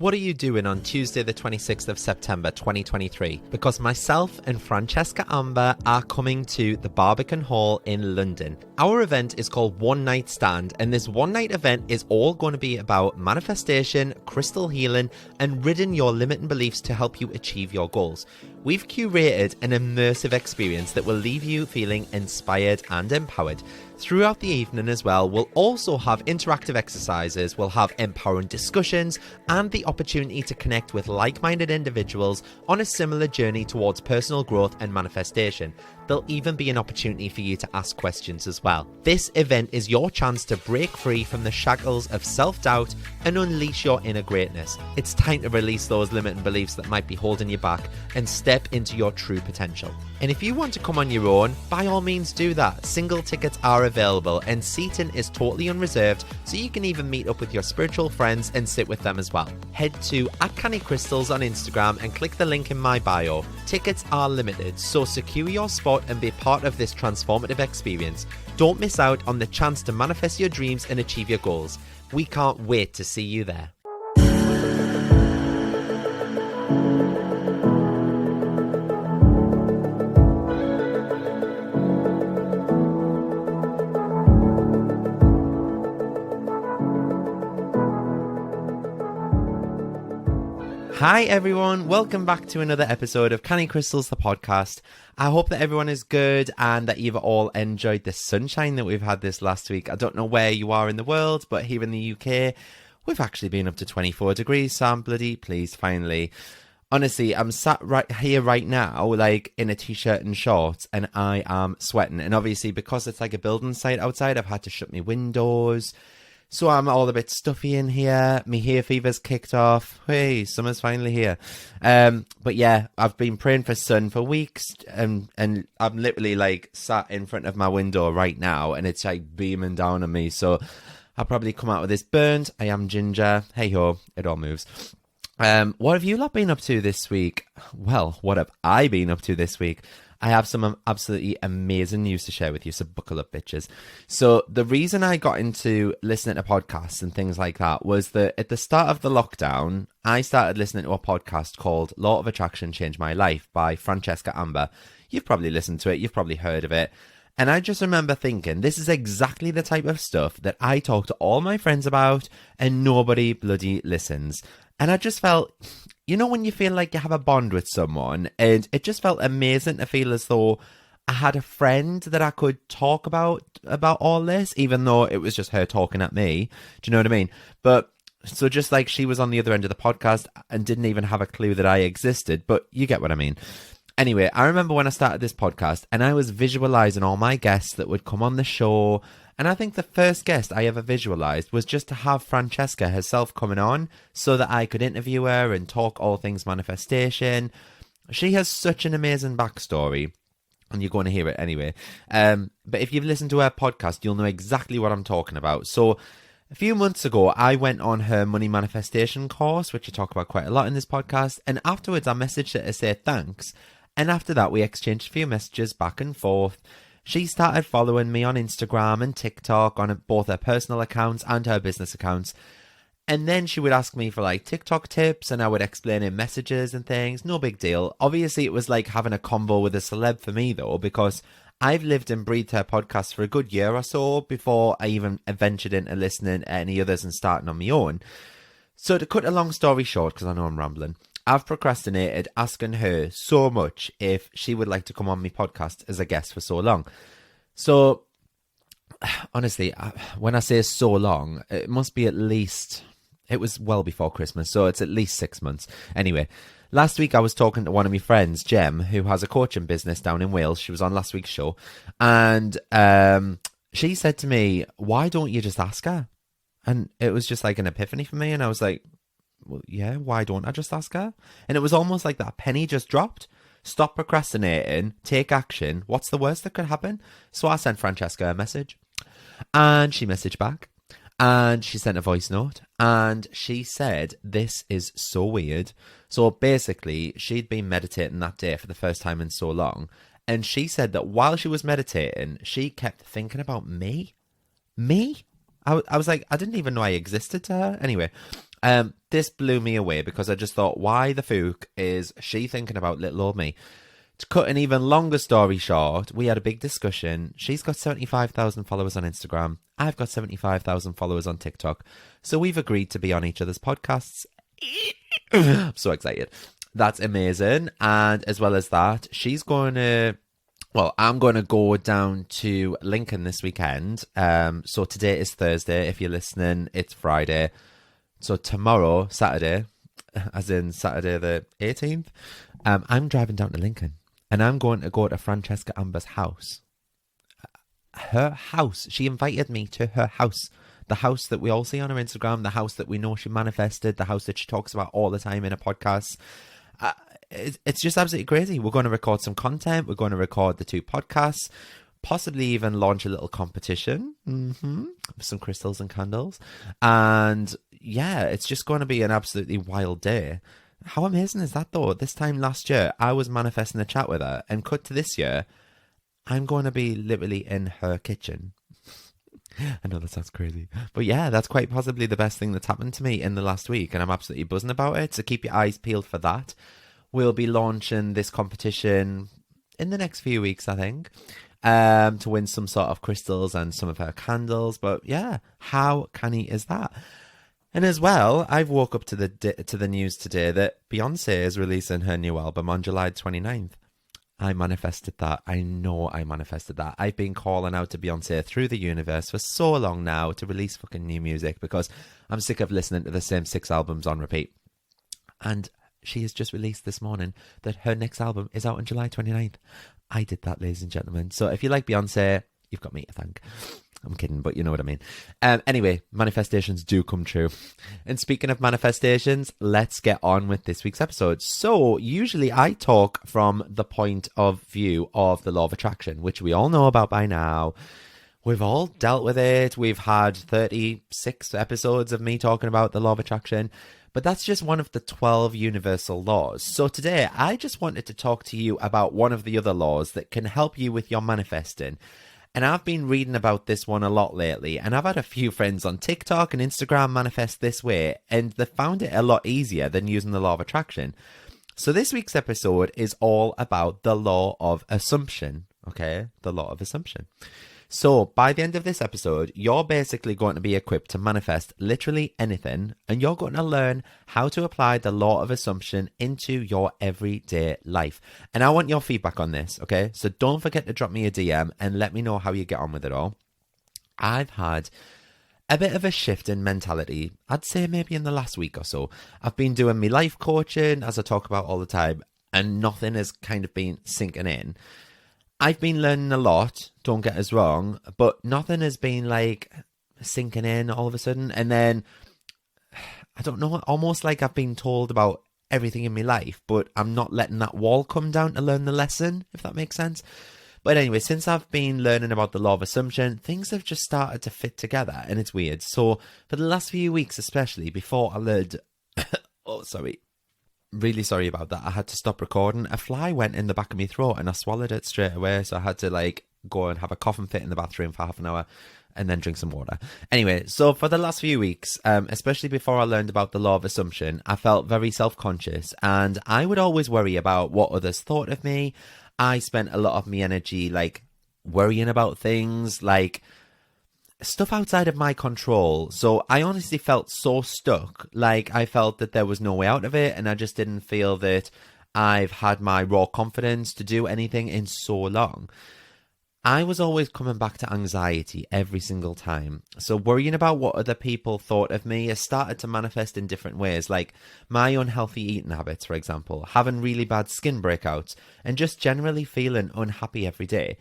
What are you doing on Tuesday the 26th of September 2023? Because myself and Francesca Amber are coming to the Barbican Hall in London. Our event is called One Night Stand, and this one night event is all going to be about manifestation, crystal healing, and ridding your limiting beliefs to help you achieve your goals. We've curated an immersive experience that will leave you feeling inspired and empowered. Throughout the evening as well, we'll also have interactive exercises, we'll have empowering discussions, and the opportunity to connect with like-minded individuals on a similar journey towards personal growth and manifestation. There'll even be an opportunity for you to ask questions as well. This event is your chance to break free from the shackles of self-doubt and unleash your inner greatness. It's time to release those limiting beliefs that might be holding you back and step into your true potential. And if you want to come on your own, by all means do that. Single tickets are available and seating is totally unreserved, so you can even meet up with your spiritual friends and sit with them as well. Head to @CannyCrystals on Instagram and click the link in my bio. Tickets are limited, so secure your spot and be part of this transformative experience. Don't miss out on the chance to manifest your dreams and achieve your goals. We can't wait to see you there. Hi everyone, welcome back to another episode of Canny Crystals, the podcast. I hope that everyone is good and that you've all enjoyed the sunshine that we've had this last week. I don't know where you are in the world, but here in the UK, we've actually been up to 24 degrees, so I'm bloody pleased finally. Honestly, I'm sat right here right now, like in a t-shirt and shorts, and I am sweating. And obviously, because it's like a building site outside, I've had to shut my windows. So I'm all a bit stuffy in here. My hay fever's kicked off. Hey, summer's finally here. But yeah, I've been praying for sun for weeks, and I'm literally like sat in front of my window right now, and it's like beaming down on me. So I'll probably come out with this burnt. I am ginger. Hey ho, it all moves. What have you lot been up to this week? Well, what have I been up to this week? I have some absolutely amazing news to share with you, so buckle up, bitches. So the reason I got into listening to podcasts and things like that was that at the start of the lockdown, I started listening to a podcast called Law of Attraction Changed My Life by Francesca Amber. You've probably listened to it, you've probably heard of it. And I just remember thinking, this is exactly the type of stuff that I talk to all my friends about and nobody bloody listens. And I just felt, you know, when you feel like you have a bond with someone, and it just felt amazing to feel as though I had a friend that I could talk about all this, even though it was just her talking at me. Do you know what I mean? But so just like she was on the other end of the podcast and didn't even have a clue that I existed, but you get what I mean. Anyway, I remember when I started this podcast and I was visualizing all my guests that would come on the show. And I think the first guest I ever visualized was just to have Francesca herself coming on so that I could interview her and talk all things manifestation. She has such an amazing backstory, and you're going to hear it anyway. But if you've listened to her podcast, you'll know exactly what I'm talking about. So a few months ago, I went on her money manifestation course, which I talk about quite a lot in this podcast. And afterwards, I messaged her to say thanks. And after that, we exchanged a few messages back and forth. She started following me on Instagram and TikTok on both her personal accounts and her business accounts. And then she would ask me for like TikTok tips and I would explain in messages and things. No big deal. Obviously, it was like having a convo with a celeb for me though, because I've lived and breathed her podcast for a good year or so before I even ventured into listening to any others and starting on my own. So to cut a long story short, because I know I'm rambling, I've procrastinated asking her so much if she would like to come on my podcast as a guest for so long. So, honestly, when I say so long, it must be at least, it was well before Christmas, so it's at least 6 months. Anyway, last week I was talking to one of my friends, Jem, who has a coaching business down in Wales. She was on last week's show. And she said to me, why don't you just ask her? And it was just like an epiphany for me. And I was like, well, yeah, why don't I just ask her? And it was almost like that penny just dropped. Stop procrastinating, take action. What's the worst that could happen? So I sent Francesca a message and she messaged back and she sent a voice note and she said, this is so weird. So basically she'd been meditating that day for the first time in so long. And she said that while she was meditating, she kept thinking about me. Me? I was like, I didn't even know I existed to her. Anyway, This blew me away because I just thought, why the fook is she thinking about little old me? To cut an even longer story short, we had a big discussion. She's got 75,000 followers on Instagram. I've got 75,000 followers on TikTok. So we've agreed to be on each other's podcasts. I'm so excited. That's amazing. And as well as that, she's going to... Well, I'm going to go down to Lincoln this weekend. So today is Thursday. If you're listening, it's Friday. So tomorrow, Saturday, as in Saturday the 18th, I'm driving down to Lincoln. And I'm going to go to Francesca Amber's house. Her house. She invited me to her house. The house that we all see on her Instagram. The house that we know she manifested. The house that she talks about all the time in her podcasts. It's just absolutely crazy. We're going to record some content. We're going to record the 2 podcasts. Possibly even launch a little competition. Some crystals and candles. And yeah, it's just going to be an absolutely wild day. How amazing is that though? This time last year, I was manifesting a chat with her, and cut to this year, I'm going to be literally in her kitchen. I know that sounds crazy. But yeah, that's quite possibly the best thing that's happened to me in the last week, and I'm absolutely buzzing about it. So keep your eyes peeled for that. We'll be launching this competition in the next few weeks, I think, to win some sort of crystals and some of her candles. But yeah, how canny is that? And as well, I've woke up to the news today that Beyonce is releasing her new album on July 29th. I manifested that. I know I manifested that. I've been calling out to Beyonce through the universe for so long now to release fucking new music because I'm sick of listening to the same 6 albums on repeat. And she has just released this morning that her next album is out on July 29th. I did that, ladies and gentlemen. So if you like Beyonce, you've got me to thank. I'm kidding, but you know what I mean. Anyway, manifestations do come true. And speaking of manifestations, let's get on with this week's episode. So usually I talk from the point of view of the law of attraction, which we all know about by now. We've all dealt with it. We've had 36 episodes of me talking about the law of attraction. But that's just one of the 12 universal laws. So today, I just wanted to talk to you about one of the other laws that can help you with your manifesting. And I've been reading about this one a lot lately, and I've had a few friends on TikTok and Instagram manifest this way, and they found it a lot easier than using the law of attraction. So this week's episode is all about the law of assumption, okay? The law of assumption. So by the end of this episode, you're basically going to be equipped to manifest literally anything, and you're going to learn how to apply the law of assumption into your everyday life. And I want your feedback on this, okay? So don't forget to drop me a DM and let me know how you get on with it all. I've had a bit of a shift in mentality, I'd say maybe in the last week or so. I've been doing my life coaching, as I talk about all the time, and nothing has kind of been sinking in. I've been learning a lot, don't get us wrong, but nothing has been like sinking in all of a sudden. And then, I don't know, almost like I've been told about everything in my life, but I'm not letting that wall come down to learn the lesson, if that makes sense. But anyway, since I've been learning about the law of assumption, things have just started to fit together, and it's weird. So for the last few weeks, especially before I learned, really sorry about that. I had to stop recording. A fly went in the back of my throat and I swallowed it straight away. So I had to like go and have a coughing fit in the bathroom for half an hour and then drink some water. Anyway, so for the last few weeks, especially before I learned about the law of assumption, I felt very self-conscious and I would always worry about what others thought of me. I spent a lot of my energy like worrying about things like stuff outside of my control. So I honestly felt so stuck. Like I felt that there was no way out of it, and I just didn't feel that I've had my raw confidence to do anything in so long. I was always coming back to anxiety every single time. So worrying about what other people thought of me has started to manifest in different ways, like my unhealthy eating habits, for example, having really bad skin breakouts, and just generally feeling unhappy every day.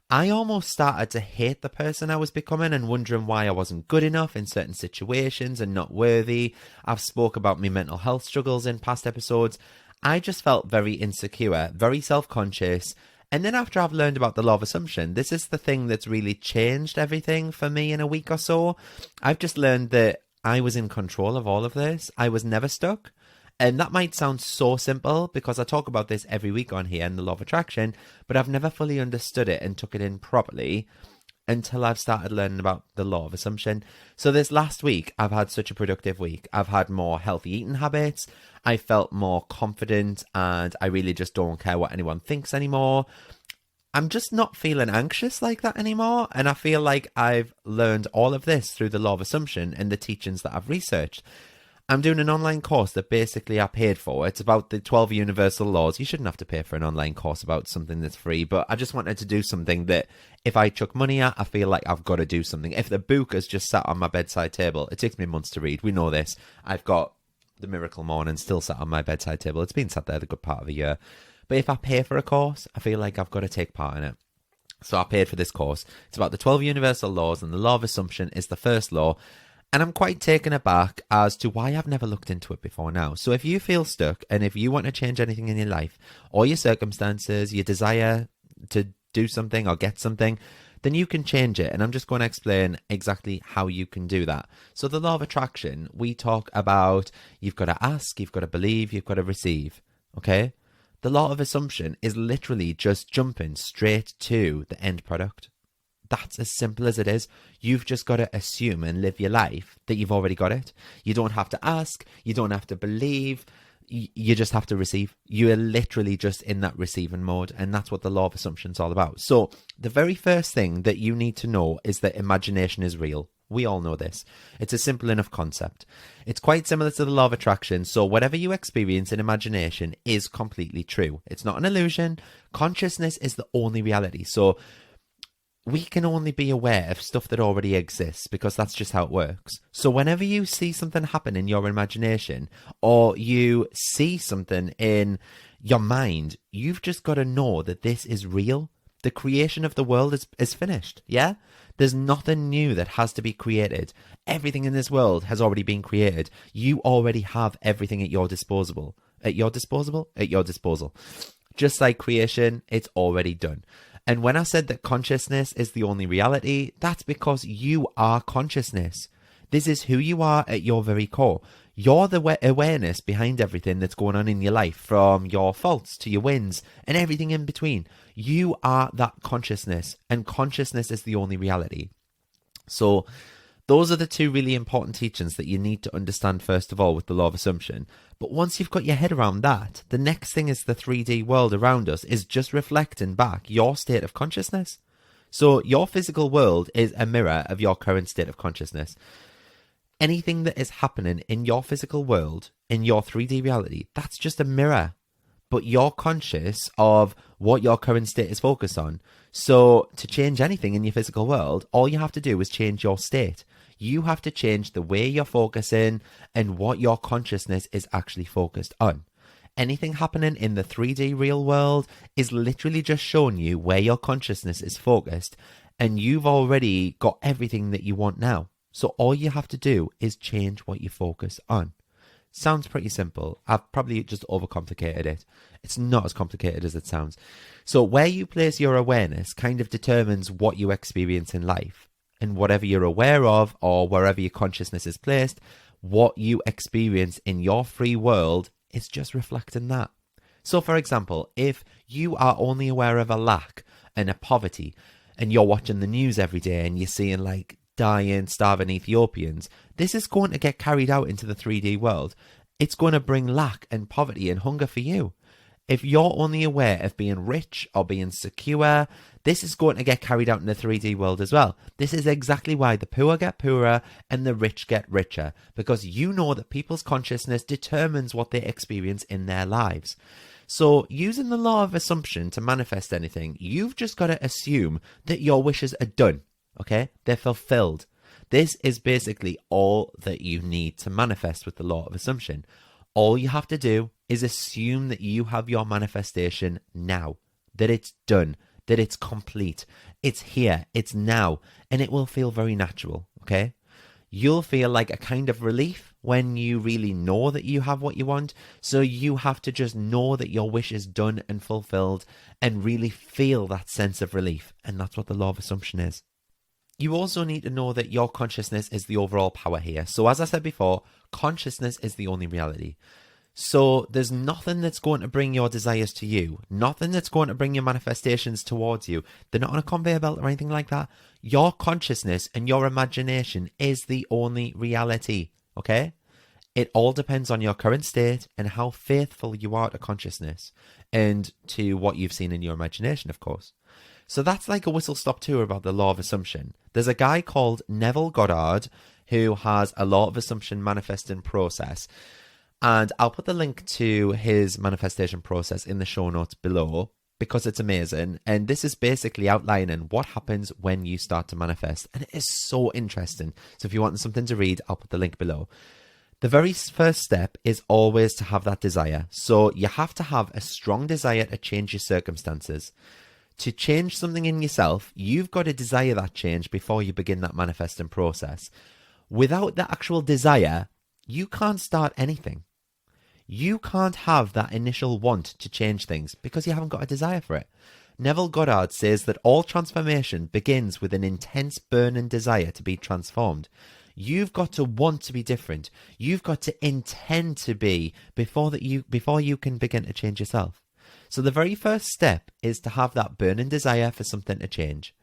I almost started to hate the person I was becoming and wondering why I wasn't good enough in certain situations and not worthy. I've spoke about my mental health struggles in past episodes. I just felt very insecure, very self-conscious. And then after I've learned about the law of assumption, this is the thing that's really changed everything for me in a week or so. I've just learned that I was in control of all of this. I was never stuck. And that might sound so simple because I talk about this every week on here in the law of attraction, but I've never fully understood it and took it in properly until I've started learning about the law of assumption. So this last week, I've had such a productive week. I've had more healthy eating habits. I felt more confident, and I really just don't care what anyone thinks anymore. I'm just not feeling anxious like that anymore. And I feel like I've learned all of this through the law of assumption and the teachings that I've researched. I'm doing an online course that basically I paid for. It's about the 12 universal laws. You shouldn't have to pay for an online course about something that's free, but I just wanted to do something that if I chuck money at, I feel like I've got to do something. If the book has just sat on my bedside table, it takes me months to read. We know this. I've got The Miracle Morning still sat on my bedside table. It's been sat there the good part of a year. But if I pay for a course, I feel like I've got to take part in it. So I paid for this course. It's about the 12 universal laws, and the law of assumption is the first law. And I'm quite taken aback as to why I've never looked into it before now. So if you feel stuck and if you want to change anything in your life or your circumstances, your desire to do something or get something, then you can change it. And I'm just going to explain exactly how you can do that. So the law of attraction, we talk about you've got to ask, you've got to believe, you've got to receive. Okay? The law of assumption is literally just jumping straight to the end product. That's as simple as it is. You've just got to assume and live your life that you've already got it. You don't have to ask. You don't have to believe. You just have to receive. You are literally just in that receiving mode. And that's what the law of assumption is all about. So the very first thing that you need to know is that imagination is real. We all know this. It's a simple enough concept. It's quite similar to the law of attraction. So whatever you experience in imagination is completely true. It's not an illusion. Consciousness is the only reality. So we can only be aware of stuff that already exists because that's just how it works. So whenever you see something happen in your imagination or you see something in your mind, you've just got to know that this is real. The creation of the world is finished, yeah? There's nothing new that has to be created. Everything in this world has already been created. You already have everything at your disposal. At your disposal? At your disposal. Just like creation, it's already done. And when I said that consciousness is the only reality, that's because you are consciousness. This is who you are at your very core. You're the awareness behind everything that's going on in your life, from your faults to your wins and everything in between. You are that consciousness, and consciousness is the only reality. So those are the two really important teachings that you need to understand first of all with the law of assumption. But once you've got your head around that, the next thing is the 3D world around us is just reflecting back your state of consciousness. So your physical world is a mirror of your current state of consciousness. Anything that is happening in your physical world, in your 3D reality, that's just a mirror. But you're conscious of what your current state is focused on. So to change anything in your physical world, all you have to do is change your state. You have to change the way you're focusing and what your consciousness is actually focused on. Anything happening in the 3D real world is literally just showing you where your consciousness is focused, and you've already got everything that you want now. So all you have to do is change what you focus on. Sounds pretty simple. I've probably just overcomplicated it. It's not as complicated as it sounds. So where you place your awareness kind of determines what you experience in life. And whatever you're aware of, or wherever your consciousness is placed, what you experience in your free world is just reflecting that. So for example, if you are only aware of a lack and a poverty, and you're watching the news every day and you're seeing like dying, starving Ethiopians, this is going to get carried out into the 3D world. It's going to bring lack and poverty and hunger for you. If you're only aware of being rich or being secure, this is going to get carried out in the 3D world as well. This is exactly why the poor get poorer and the rich get richer, because you know that people's consciousness determines what they experience in their lives. So using the law of assumption to manifest anything, you've just got to assume that your wishes are done, okay? They're fulfilled. This is basically all that you need to manifest with the law of assumption. All you have to do is assume that you have your manifestation now, that it's done, that it's complete, it's here, it's now, and it will feel very natural, okay? You'll feel like a kind of relief when you really know that you have what you want, so you have to just know that your wish is done and fulfilled and really feel that sense of relief, and that's what the law of assumption is. You also need to know that your consciousness is the overall power here. So as I said before, consciousness is the only reality. So there's nothing that's going to bring your desires to you, nothing that's going to bring your manifestations towards you. They're not on a conveyor belt or anything like that. Your consciousness and your imagination is the only reality, okay? It all depends on your current state and how faithful you are to consciousness and to what you've seen in your imagination, of course. So that's like a whistle-stop tour about the law of assumption. There's a guy called Neville Goddard who has a law of assumption manifesting process. And I'll put the link to his manifestation process in the show notes below because it's amazing. And this is basically outlining what happens when you start to manifest. And it is so interesting. So if you want something to read, I'll put the link below. The very first step is always to have that desire. So you have to have a strong desire to change your circumstances. To change something in yourself, you've got to desire that change before you begin that manifesting process. Without the actual desire, you can't start anything. You can't have that initial want to change things because you haven't got a desire for it. Neville Goddard says that all transformation begins with an intense burning desire to be transformed. You've got to want to be different. You've got to intend to be before you can begin to change yourself. So the very first step is to have that burning desire for something to change.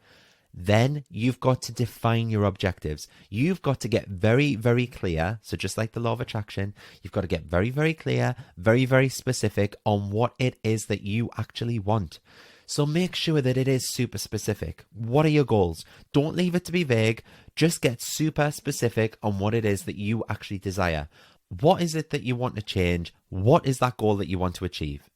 Then you've got to define your objectives. You've got to get very, very clear. So just like the law of attraction, you've got to get very, very clear, very, very specific on what it is that you actually want. So make sure that it is super specific. What are your goals? Don't leave it to be vague. Just get super specific on what it is that you actually desire. What is it that you want to change? What is that goal that you want to achieve?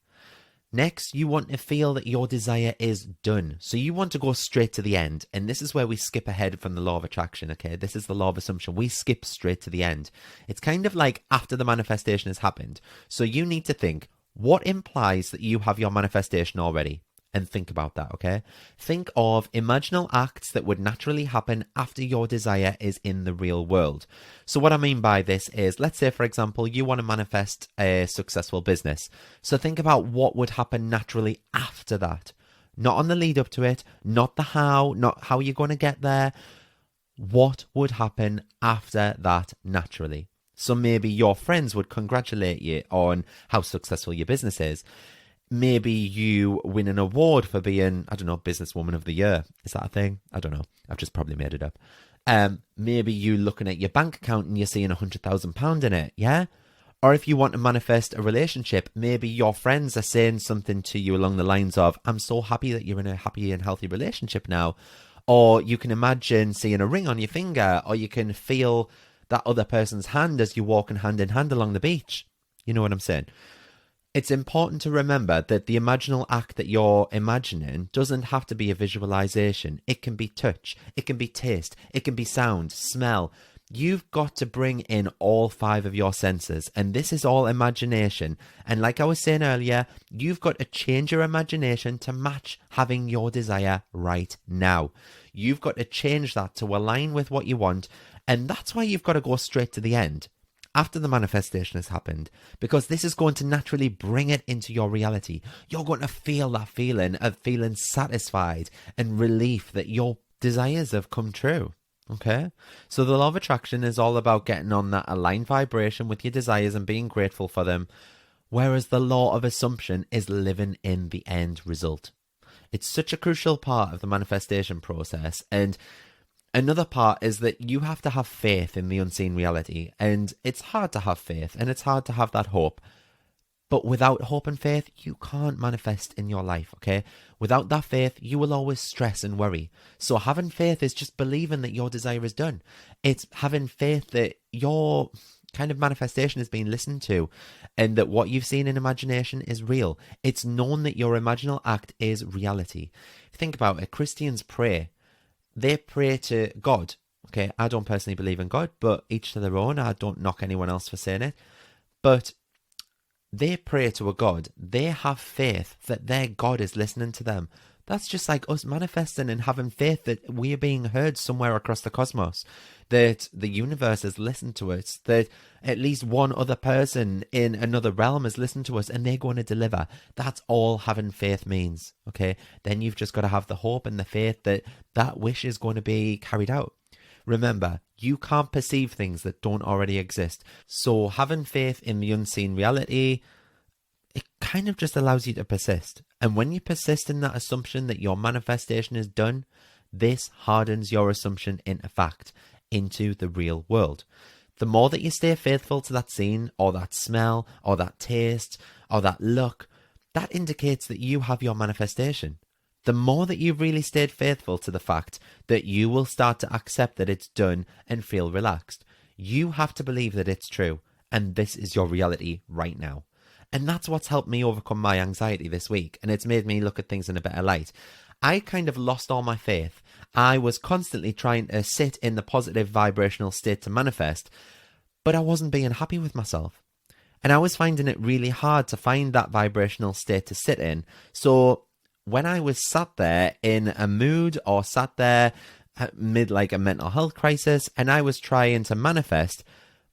Next, you want to feel that your desire is done. So you want to go straight to the end. And this is where we skip ahead from the law of attraction, okay? This is the law of assumption. We skip straight to the end. It's kind of like after the manifestation has happened. So you need to think, what implies that you have your manifestation already? And think about that, okay? Think of imaginal acts that would naturally happen after your desire is in the real world. So what I mean by this is, let's say, for example, you want to manifest a successful business. So think about what would happen naturally after that. Not on the lead up to it, not the how, not how you're going to get there. What would happen after that naturally? So maybe your friends would congratulate you on how successful your business is. Maybe you win an award for being, I don't know, Businesswoman of the Year. Is that a thing? I don't know. I've just probably made it up. Maybe you looking at your bank account and you're seeing £100,000 in it, yeah? Or if you want to manifest a relationship, maybe your friends are saying something to you along the lines of, I'm so happy that you're in a happy and healthy relationship now. Or you can imagine seeing a ring on your finger, or you can feel that other person's hand as you're walking hand in hand along the beach. You know what I'm saying? It's important to remember that the imaginal act that you're imagining doesn't have to be a visualization. It can be touch, it can be taste, it can be sound, smell. You've got to bring in all 5 of your senses, and this is all imagination. And like I was saying earlier, you've got to change your imagination to match having your desire right now. You've got to change that to align with what you want, and that's why you've got to go straight to the end. After the manifestation has happened, because this is going to naturally bring it into your reality. You're going to feel that feeling of feeling satisfied and relief that your desires have come true. Okay? So the law of attraction is all about getting on that aligned vibration with your desires and being grateful for them. Whereas the law of assumption is living in the end result. It's such a crucial part of the manifestation process. And another part is that you have to have faith in the unseen reality, and it's hard to have faith and it's hard to have that hope. But without hope and faith, you can't manifest in your life, okay? Without that faith, you will always stress and worry. So having faith is just believing that your desire is done. It's having faith that your kind of manifestation is being listened to and that what you've seen in imagination is real. It's known that your imaginal act is reality. Think about it. Christians pray. They pray to God. Okay, I don't personally believe in God, but each to their own. I don't knock anyone else for saying it. But they pray to a God. They have faith that their God is listening to them. That's just like us manifesting and having faith that we are being heard somewhere across the cosmos, that the universe has listened to us, that at least one other person in another realm has listened to us and they're going to deliver. That's all having faith means, okay? Then you've just got to have the hope and the faith that that wish is going to be carried out. Remember, you can't perceive things that don't already exist. So having faith in the unseen reality, it kind of just allows you to persist. And when you persist in that assumption that your manifestation is done, this hardens your assumption into fact, into the real world. The more that you stay faithful to that scene, or that smell, or that taste, or that look, that indicates that you have your manifestation. The more that you've really stayed faithful to the fact that you will start to accept that it's done and feel relaxed. You have to believe that it's true, and this is your reality right now. And that's what's helped me overcome my anxiety this week, and it's made me look at things in a better light. I kind of lost all my faith. I was constantly trying to sit in the positive vibrational state to manifest, but I wasn't being happy with myself. And I was finding it really hard to find that vibrational state to sit in. So when I was sat there in a mood or sat there mid like a mental health crisis and I was trying to manifest,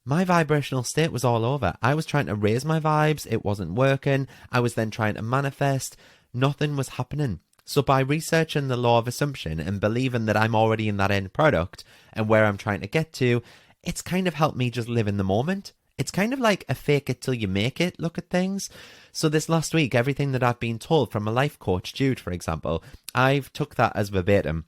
my vibrational state was all over. I was trying to raise my vibes. It wasn't working. I was then trying to manifest. Nothing was happening. So by researching the law of assumption and believing that I'm already in that end product and where I'm trying to get to, it's kind of helped me just live in the moment. It's kind of like a fake it till you make it look at things. So this last week, everything that I've been told from a life coach, Jude, for example, I've took that as verbatim.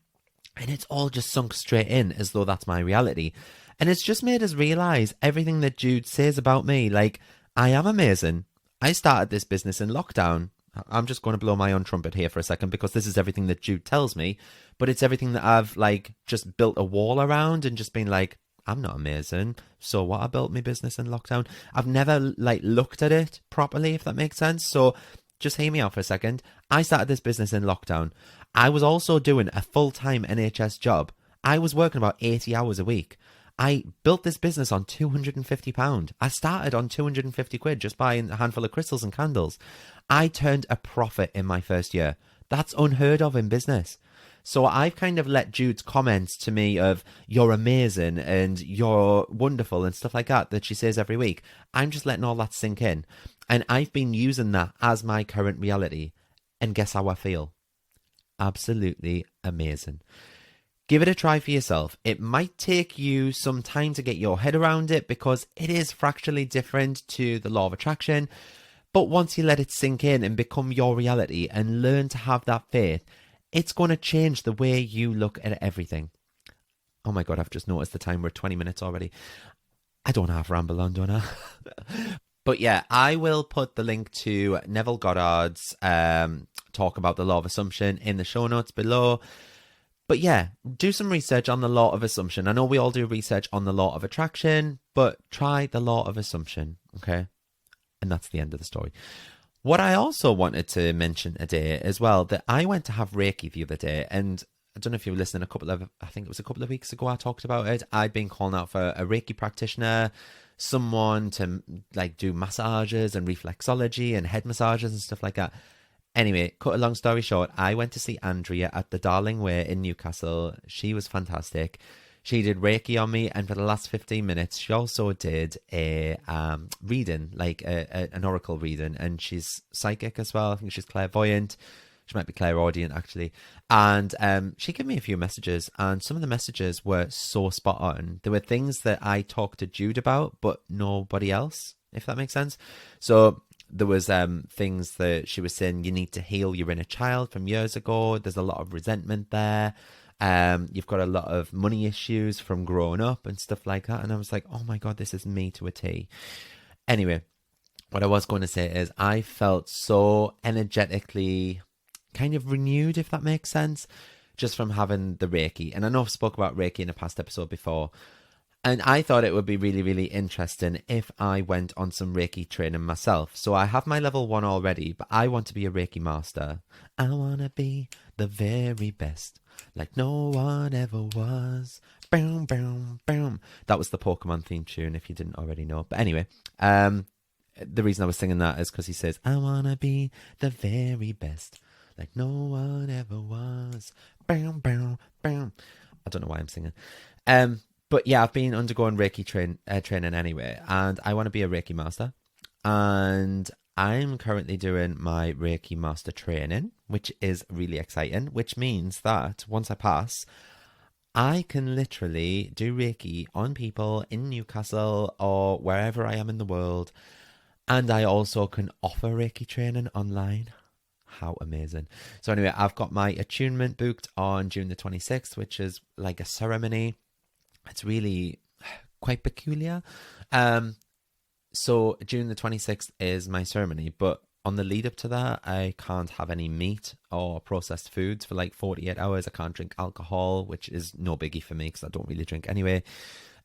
And it's all just sunk straight in as though that's my reality. And it's just made us realise everything that Jude says about me. Like, I am amazing. I started this business in lockdown. I'm just going to blow my own trumpet here for a second because this is everything that Jude tells me. But it's everything that I've like just built a wall around and just been like, I'm not amazing. So what? I built my business in lockdown. I've never like looked at it properly, if that makes sense. So just hear me out for a second. I started this business in lockdown. I was also doing a full-time NHS job. I was working about 80 hours a week. I built this business on £250. I started on 250 quid just buying a handful of crystals and candles. I turned a profit in my first year. That's unheard of in business. So I've kind of let Jude's comments to me of you're amazing and you're wonderful and stuff like that she says every week. I'm just letting all that sink in. And I've been using that as my current reality. And guess how I feel? Absolutely amazing. Give it a try for yourself. It might take you some time to get your head around it because it is fractally different to the law of attraction. But once you let it sink in and become your reality and learn to have that faith, it's going to change the way you look at everything. Oh my God, I've just noticed the time. We're at 20 minutes already. I don't have ramble on, don't I? But yeah, I will put the link to Neville Goddard's talk about the law of assumption in the show notes below. But yeah, do some research on the law of assumption. I know we all do research on the law of attraction, but try the law of assumption, okay? And that's the end of the story. What I also wanted to mention today as well, that I went to have Reiki the other day, and I don't know if you were listening I think it was a couple of weeks ago I talked about it. I'd been calling out for a Reiki practitioner, someone to like do massages and reflexology and head massages and stuff like that. Anyway, cut a long story short, I went to see Andrea at the Darling Way in Newcastle. She was fantastic. She did Reiki on me, and for the last 15 minutes, she also did a reading, like an oracle reading, and she's psychic as well. I think she's clairvoyant. She might be clairaudient, actually. And she gave me a few messages, and some of the messages were so spot on. There were things that I talked to Jude about, but nobody else, if that makes sense. So there was things that she was saying, you need to heal your inner child from years ago. There's a lot of resentment there. You've got a lot of money issues from growing up and stuff like that. And I was like, oh my God, this is me to a T. Anyway, what I was going to say is I felt so energetically kind of renewed, if that makes sense, just from having the Reiki. And I know I've spoke about Reiki in a past episode before. And I thought it would be really, really interesting if I went on some Reiki training myself. So I have my level 1 already, but I want to be a Reiki master. I want to be the very best, like no one ever was. Boom, boom, boom. That was the Pokemon theme tune, if you didn't already know. But anyway, the reason I was singing that is because he says, I want to be the very best, like no one ever was. Boom, boom, boom. I don't know why I'm singing. But yeah, I've been undergoing Reiki training anyway, and I want to be a Reiki master. And I'm currently doing my Reiki master training, which is really exciting, which means that once I pass, I can literally do Reiki on people in Newcastle or wherever I am in the world. And I also can offer Reiki training online. How amazing. So anyway, I've got my attunement booked on June the 26th, which is like a ceremony. It's really quite peculiar. So June the 26th is my ceremony, but on the lead up to that, I can't have any meat or processed foods for like 48 hours. I can't drink alcohol, which is no biggie for me because I don't really drink anyway.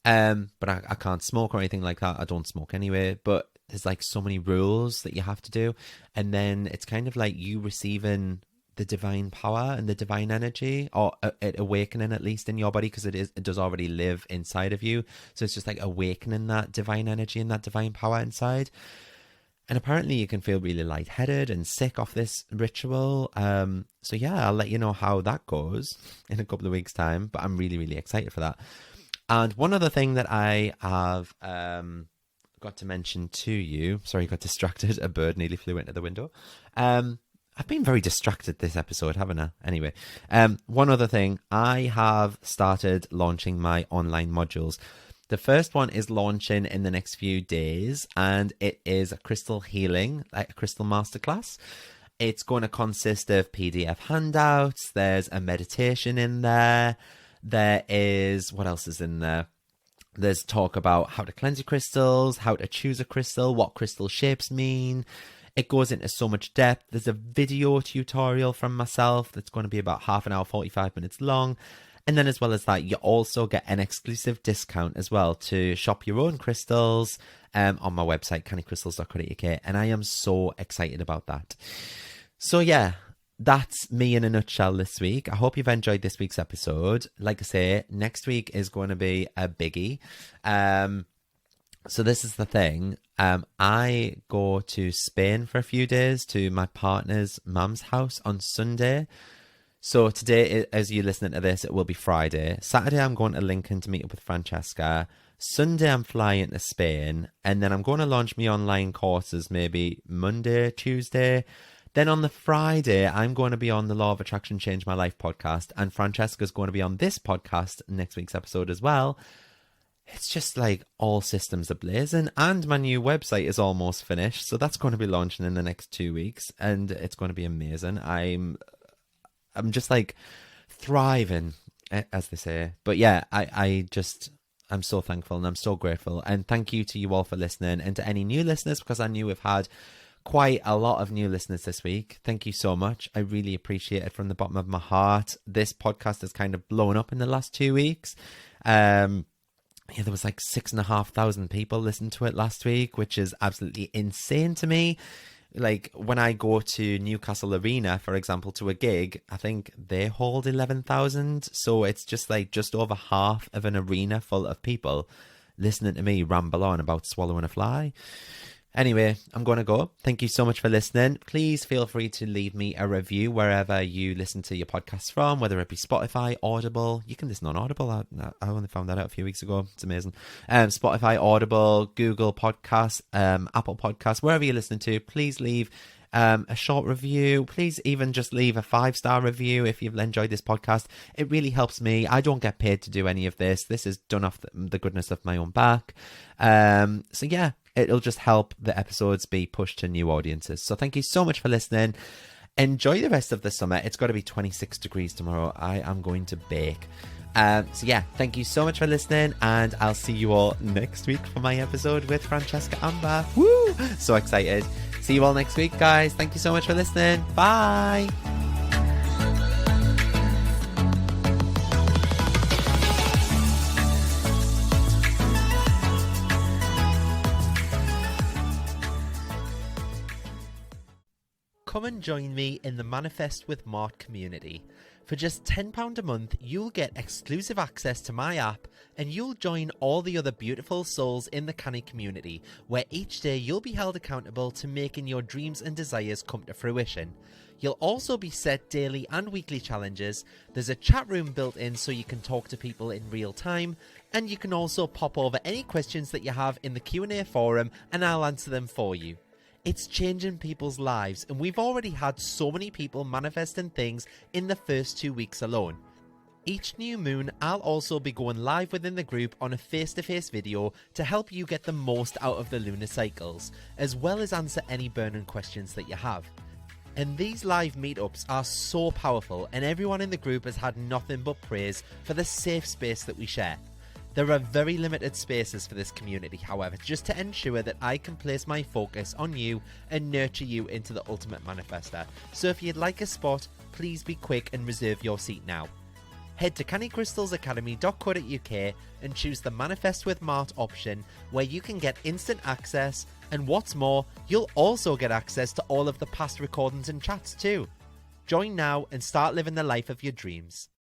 But I can't smoke or anything like that. I don't smoke anyway. But there's like so many rules that you have to do. And then it's kind of like you receiving the divine power and the divine energy, or it awakening at least in your body, because it does already live inside of you. So it's just like awakening that divine energy and that divine power inside. And apparently you can feel really lightheaded and sick off this ritual. So yeah, I'll let you know how that goes in a couple of weeks' time. But I'm really, really excited for that. And one other thing that I have got to mention to you. Sorry, got distracted. A bird nearly flew into the window. I've been very distracted this episode, haven't I? Anyway, one other thing. I have started launching my online modules. The first one is launching in the next few days, and it is a crystal healing, like a crystal masterclass. It's going to consist of PDF handouts. There's a meditation in there. There is, what else is in there? There's talk about how to cleanse your crystals, how to choose a crystal, what crystal shapes mean. It goes into so much depth. There's a video tutorial from myself that's going to be about half an hour, 45 minutes long. And then as well as that, you also get an exclusive discount as well to shop your own crystals on my website, cannycrystals.co.uk. And I am so excited about that. So yeah, that's me in a nutshell this week. I hope you've enjoyed this week's episode. Like I say, next week is going to be a biggie. So this is the thing. I go to Spain for a few days to my partner's mum's house on Sunday. So today, as you're listening to this, it will be Friday. Saturday, I'm going to Lincoln to meet up with Francesca. Sunday, I'm flying to Spain. And then I'm going to launch my online courses maybe Monday, Tuesday. Then on the Friday, I'm going to be on the Law of Attraction Change My Life podcast. And Francesca's going to be on this podcast, next week's episode as well. It's just like all systems are blazing. And my new website is almost finished. So that's going to be launching in the next 2 weeks. And it's going to be amazing. I'm just like thriving, as they say. But yeah, I'm so thankful and I'm so grateful. And thank you to you all for listening, and to any new listeners, because I knew we've had quite a lot of new listeners this week. Thank you so much. I really appreciate it from the bottom of my heart. This podcast has kind of blown up in the last 2 weeks. Yeah, there was like 6,500 people listened to it last week, which is absolutely insane to me. Like when I go to Newcastle Arena, for example, to a gig, I think they hold 11,000. So it's just like just over half of an arena full of people listening to me ramble on about swallowing a fly. Anyway, I'm going to go. Thank you so much for listening. Please feel free to leave me a review wherever you listen to your podcasts from, whether it be Spotify, Audible. You can listen on Audible. I only found that out a few weeks ago. It's amazing. Spotify, Audible, Google Podcasts, Apple Podcasts, wherever you're listening to, please leave a short review. Please even just leave a 5-star review if you've enjoyed this podcast. It really helps me. I don't get paid to do any of this. This is done off the goodness of my own back. So yeah, it'll just help the episodes be pushed to new audiences. So thank you so much for listening. Enjoy the rest of the summer. It's got to be 26 degrees tomorrow. I am going to bake. So yeah, thank you so much for listening, and I'll see you all next week for my episode with Francesca Amber. Woo! So excited. See you all next week, guys. Thank you so much for listening. Bye. Come and join me in the Manifest with Mart community. For just £10 a month, you'll get exclusive access to my app, and you'll join all the other beautiful souls in the Canny community, where each day you'll be held accountable to making your dreams and desires come to fruition. You'll also be set daily and weekly challenges. There's a chat room built in so you can talk to people in real time, and you can also pop over any questions that you have in the Q&A forum, and I'll answer them for you. It's changing people's lives, and we've already had so many people manifesting things in the first 2 weeks alone. Each new moon, I'll also be going live within the group on a face-to-face video to help you get the most out of the lunar cycles, as well as answer any burning questions that you have. And these live meetups are so powerful, and everyone in the group has had nothing but praise for the safe space that we share. There are very limited spaces for this community, however, just to ensure that I can place my focus on you and nurture you into the ultimate manifester. So if you'd like a spot, please be quick and reserve your seat now. Head to cannycrystalsacademy.co.uk and choose the Manifest with Mart option, where you can get instant access, and what's more, you'll also get access to all of the past recordings and chats too. Join now and start living the life of your dreams.